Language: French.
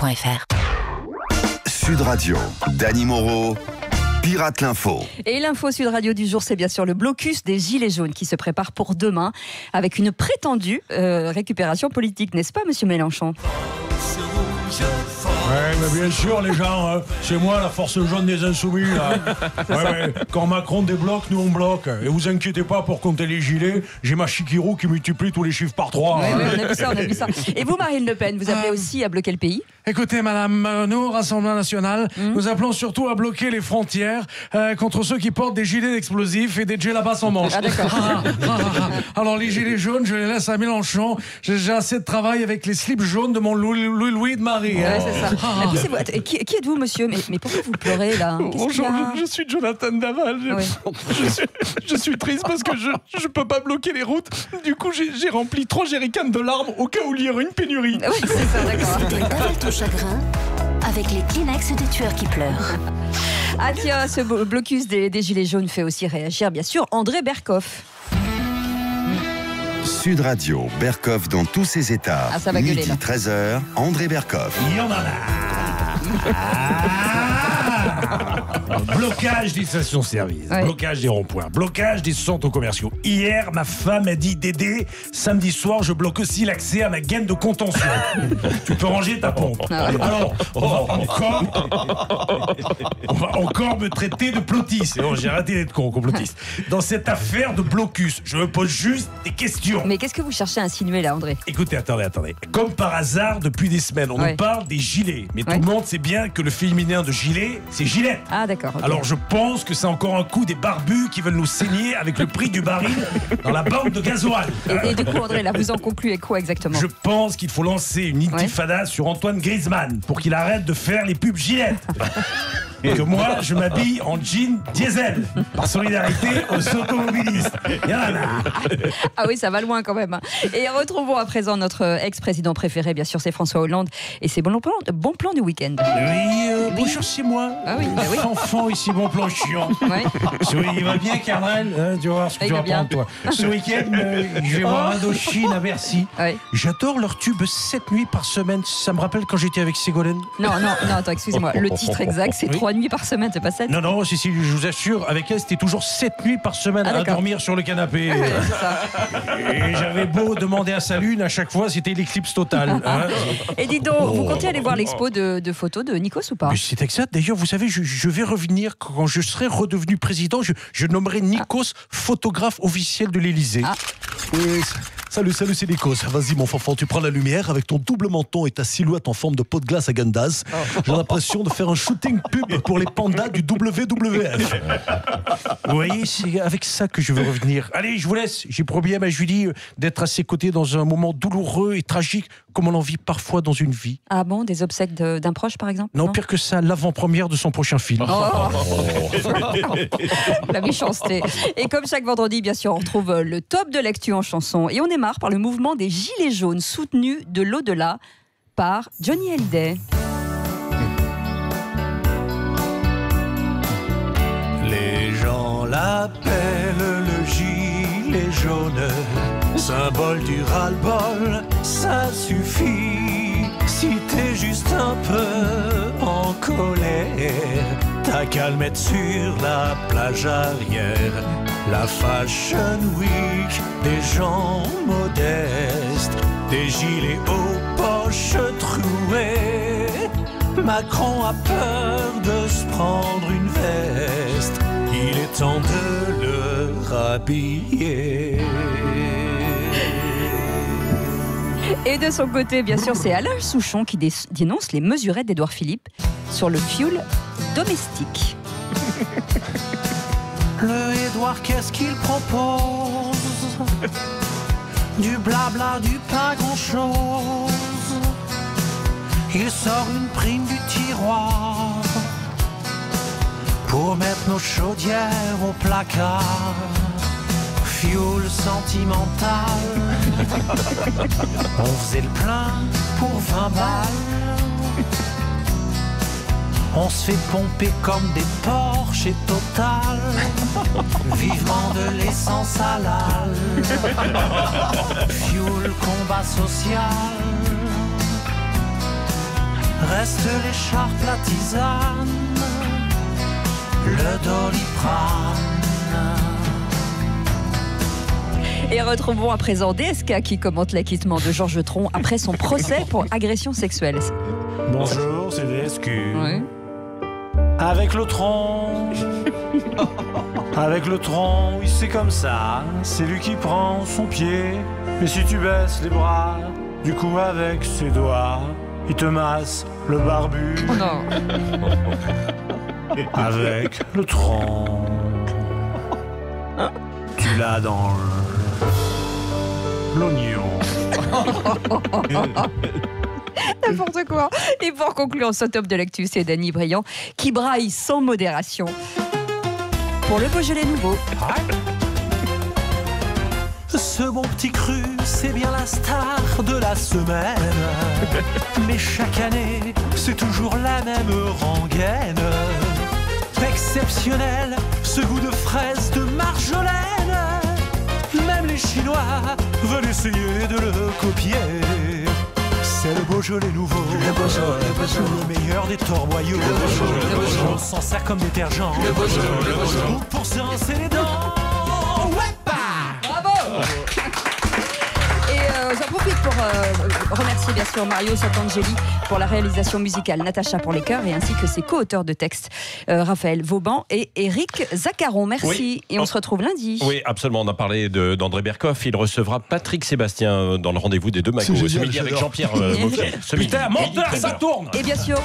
FR. Sud Radio, Dany Moreau, Pirate l'Info. Et l'info Sud Radio du jour, c'est bien sûr le blocus des Gilets jaunes qui se prépare pour demain avec une prétendue récupération politique, n'est-ce pas, monsieur Mélenchon ? Ouais, mais bien sûr, les gens, c'est moi la force jaune des insoumis. Là. Ouais, quand Macron débloque, nous on bloque. Et vous inquiétez pas pour compter les gilets, j'ai ma Chikirou qui multiplie tous les chiffres par 3. Oui, on a vu ça. Et vous, Marine Le Pen, vous appelez aussi à bloquer le pays ? Écoutez, madame, nous, Rassemblement National, nous appelons surtout à bloquer les frontières contre ceux qui portent des gilets explosifs et des djellabas en manche. Ah, d'accord. Alors, les gilets jaunes, je les laisse à Mélenchon. J'ai assez de travail avec les slips jaunes de mon Louis de Marie. Ouais, c'est ça. Et puis, qui êtes-vous, monsieur ? mais pourquoi vous pleurez, là ? Bonjour, je suis Jonathan Daval. Je suis triste parce que je peux pas bloquer les routes. Du coup, j'ai rempli 3 jerrycans de larmes au cas où il y aurait une pénurie. Oui, c'est ça, d'accord. Déballe ton chagrin avec les Kleenex des tueurs qui pleurent. Ah tiens, ce blocus des Gilets jaunes fait aussi réagir, bien sûr, André Berkoff. Sud Radio, Berkoff dans tous ses états. Ah, ça va gueuler, Midi là. 13h, André Berkoff. Il y en a là. Blocage des stations-service, Ouais. blocage des ronds-points, blocage des centres commerciaux. Hier, ma femme a dit Dédé, samedi soir, je bloque aussi l'accès à ma gaine de contention. Tu peux ranger ta pompe. Ah ouais. Alors, on va encore me traiter de plotiste. Non, j'ai arrêté d'être complotiste. Dans cette affaire de blocus, je me pose juste des questions. Mais qu'est-ce que vous cherchez à insinuer, là, André ? Écoutez, attendez. Comme par hasard, depuis des semaines, on Ouais. nous parle des gilets. Mais Ouais. tout le monde sait bien que le féminin de gilet, c'est gilet. Ah, d'accord. ok. Alors je pense que c'est encore un coup des barbus qui veulent nous saigner avec le prix du baril dans la banque de gasoil. Et du coup, André, là, vous en concluez quoi exactement ? Je pense qu'il faut lancer une intifada sur Antoine Griezmann pour qu'il arrête de faire les pubs gilettes. Et que moi, je m'habille en jean diesel, par solidarité aux automobilistes. Yana. Ah oui, ça va loin quand même. hein. Et retrouvons à présent notre ex-président préféré, bien sûr, c'est François Hollande. Et ses bons plans du week-end. Oui, bonjour, c'est moi. Ah oui, bah oui. Enfant ici, bon plan chiant. Ouais. Il va bien, Carnel, tu vas voir ce que Il tu va vas bien. prendre, toi. Ce week-end, je vais voir Indochine à Bercy. Ouais. J'adore leur tube 7 nuits par semaine. Ça me rappelle quand j'étais avec Ségolène. Non, attends, excusez-moi. Le titre exact, c'est Oui. 3 nuits par semaine, c'est pas 7 ? Non, si, je vous assure, avec elle, c'était toujours 7 nuits par semaine Ah, à d'accord. dormir sur le canapé. Ouais, c'est ça. Et j'avais beau demander à sa lune, à chaque fois, c'était l'éclipse totale. hein. Et dis donc, vous comptez aller voir l'expo de photos de Nikos ou pas ? Mais c'est exact. D'ailleurs, vous savez, je vais revenir quand je serai redevenu président. Je nommerai Nikos photographe officiel de l'Élysée. Ah. Oui, salut, c'est Nikos. Vas-y, mon fanfan, tu prends la lumière avec ton double menton et ta silhouette en forme de pot de glace à Gandaz. J'ai l'impression de faire un shooting pub pour les pandas du WWF. Vous voyez, c'est avec ça que je veux revenir. Allez, je vous laisse. J'ai promis à ma Julie d'être à ses côtés dans un moment douloureux et tragique, comme on en vit parfois dans une vie. Ah bon, des obsèques d'un proche, par exemple ? Non, pire que ça, l'avant-première de son prochain film. La méchanceté. Et comme chaque vendredi, bien sûr, on retrouve le top de l'actu en chanson. Et on démarre par le mouvement des Gilets jaunes soutenu de l'au-delà par Johnny Hallyday. Les gens l'appellent le gilet jaune, symbole du ras-le-bol, ça suffit. Si t'es juste un peu en colère, t'as qu'à le mettre sur la plage arrière. La Fashion Week, des gens modestes, des gilets aux poches trouées. Macron a peur de se prendre une veste, il est temps de le rhabiller. Et de son côté, bien sûr, c'est Alain Souchon qui dénonce les mesurettes d'Édouard Philippe sur le fioul domestique. Le Édouard, qu'est-ce qu'il propose? Du blabla, du pas grand-chose. Il sort une prime du tiroir pour mettre nos chaudières au placard. Fioul sentimental. On faisait le plein pour 20 balles. On se fait pomper comme des porcs chez Total. Vivement de l'essence halal. Fioul combat social. Reste l'écharpe, la tisane, le Doliprane. Et retrouvons à présent DSK qui commente l'acquittement de Georges Tron après son procès pour agression sexuelle. Bonjour, c'est DSQ. Oui. Avec le tronc, avec le tronc, oui c'est comme ça, c'est lui qui prend son pied. Mais si tu baisses les bras, du coup avec ses doigts, il te masse le barbu. Oh non. Avec le tronc, tu l'as dans l'oignon. N'importe quoi. Et pour conclure ce top de l'actu, c'est Dany Briand qui braille sans modération pour le Beaujolais nouveau. Ce bon petit cru, c'est bien la star de la semaine. Mais chaque année, c'est toujours la même rengaine. Exceptionnel, ce goût de fraise, de marjolaine. Même les Chinois veulent essayer de le copier. C'est le Beaujolais nouveau, le meilleur des torboyaux. On sent ça comme détergent, ou pour se rincer les dents. Bravo. Et j'en profite pour remercier bien sûr Mario Santangeli pour la réalisation musicale, Natacha pour les chœurs et ainsi que ses co-auteurs de textes, Raphaël Vauban et Eric Zaccaron. Merci. Oui. Et on se retrouve lundi. Oui, absolument. On a parlé d'André Berkoff. Il recevra Patrick Sébastien dans le rendez-vous des deux Magos. Ce midi avec Jean-Pierre Moquet. Putain, menteur, ça tourne. Et bien sûr.